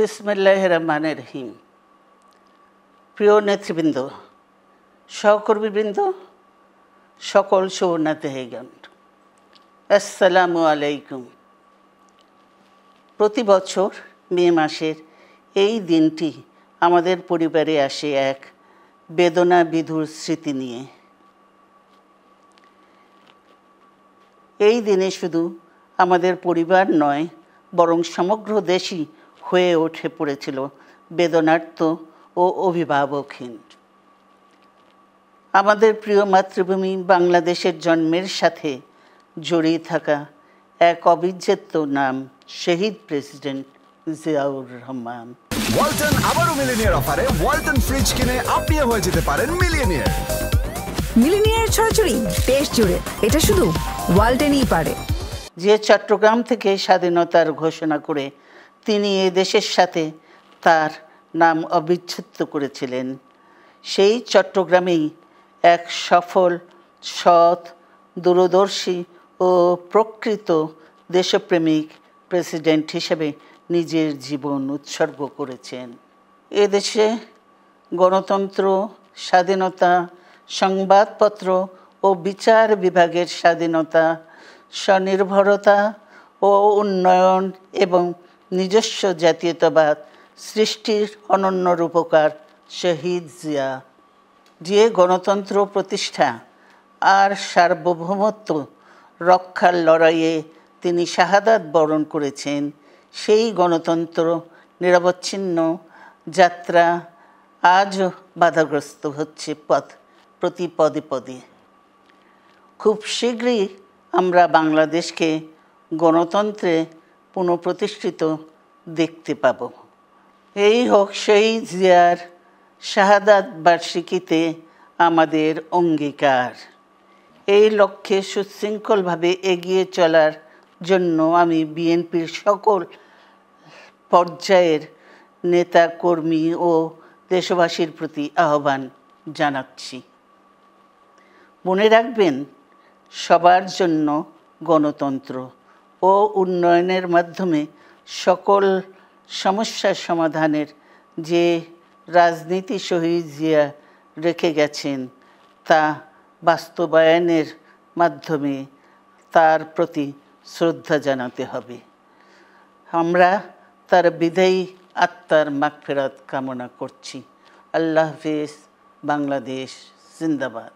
বিসমিল্লাহির রহমানির রহিম। প্রিয় নেতৃবৃন্দ, সহকর্মীবৃন্দ, সকল সুবর্ণাতিথিগণ, আসসালামু আলাইকুম। প্রতি বছর মে মাসের এই দিনটি আমাদের পরিবারে আসে এক বেদনা বিধুর স্মৃতি নিয়ে। এই দিনে শুধু আমাদের পরিবার নয়, বরং সমগ্র দেশই হয়ে উঠে পড়েছিল বেদনার্ত ও অভিভাবকহীন। আমাদের প্রিয় মাতৃভূমি বাংলাদেশের জন্মের সাথে জড়িয়ে থাকা এক অবিচ্ছেদ্য নাম শহীদ প্রেসিডেন্ট জিয়াউর রহমান। ওয়ালটন আবারও মিলিনিয়ার অফারে ওয়ালটন ফ্রিজ কিনে আপনিও হয়ে যেতে পারেন মিলিয়নিয়ার। মিলিনিয়ার ছড়াছড়ি দেশ জুড়ে, এটা শুধু ওয়ালটনই পারে। যে চট্টগ্রাম থেকে স্বাধীনতার ঘোষণা করে তিনি এ দেশের সাথে তার নাম অবিচ্ছেদ্য করেছিলেন, সেই চট্টগ্রামেই এক সফল, সৎ, দূরদর্শী ও প্রকৃত দেশপ্রেমিক প্রেসিডেন্ট হিসেবে নিজের জীবন উৎসর্গ করেছেন। এদেশে গণতন্ত্র, স্বাধীনতা, সংবাদপত্র ও বিচার বিভাগের স্বাধীনতা, স্বনির্ভরতা ও উন্নয়ন এবং নিজস্ব জাতীয়তাবাদ সৃষ্টির অনন্য রূপকার শহীদ জিয়া, যে গণতন্ত্র প্রতিষ্ঠা আর সার্বভৌমত্ব রক্ষার লড়াইয়ে তিনি শাহাদাত বরণ করেছেন, সেই গণতন্ত্র নিরবচ্ছিন্ন যাত্রা আজও বাধাগ্রস্ত হচ্ছে প্রতি পদে পদে। খুব শীঘ্রই আমরা বাংলাদেশকে গণতন্ত্রে পুনঃপ্রতিষ্ঠিত দেখতে পাব। এই হোক শহীদ জিয়ার শাহাদাত বার্ষিকীতে আমাদের অঙ্গীকার। এই লক্ষ্যে সুশৃঙ্খলভাবে এগিয়ে চলার জন্য আমি বিএনপির সকল পর্যায়ের নেতা কর্মী ও দেশবাসীর প্রতি আহ্বান জানাচ্ছি। মনে রাখবেন, সবার জন্য গণতন্ত্র ও উন্নয়নের মাধ্যমে সকল সমস্যার সমাধানের যে রাজনীতি শহীদ জিয়া রেখে গেছেন, তা বাস্তবায়নের মাধ্যমে তার প্রতি শ্রদ্ধা জানাতে হবে। আমরা তার বিদায়ী আত্মার মাগফিরাত কামনা করছি। আল্লাহ হাফেজ। বাংলাদেশ জিন্দাবাদ।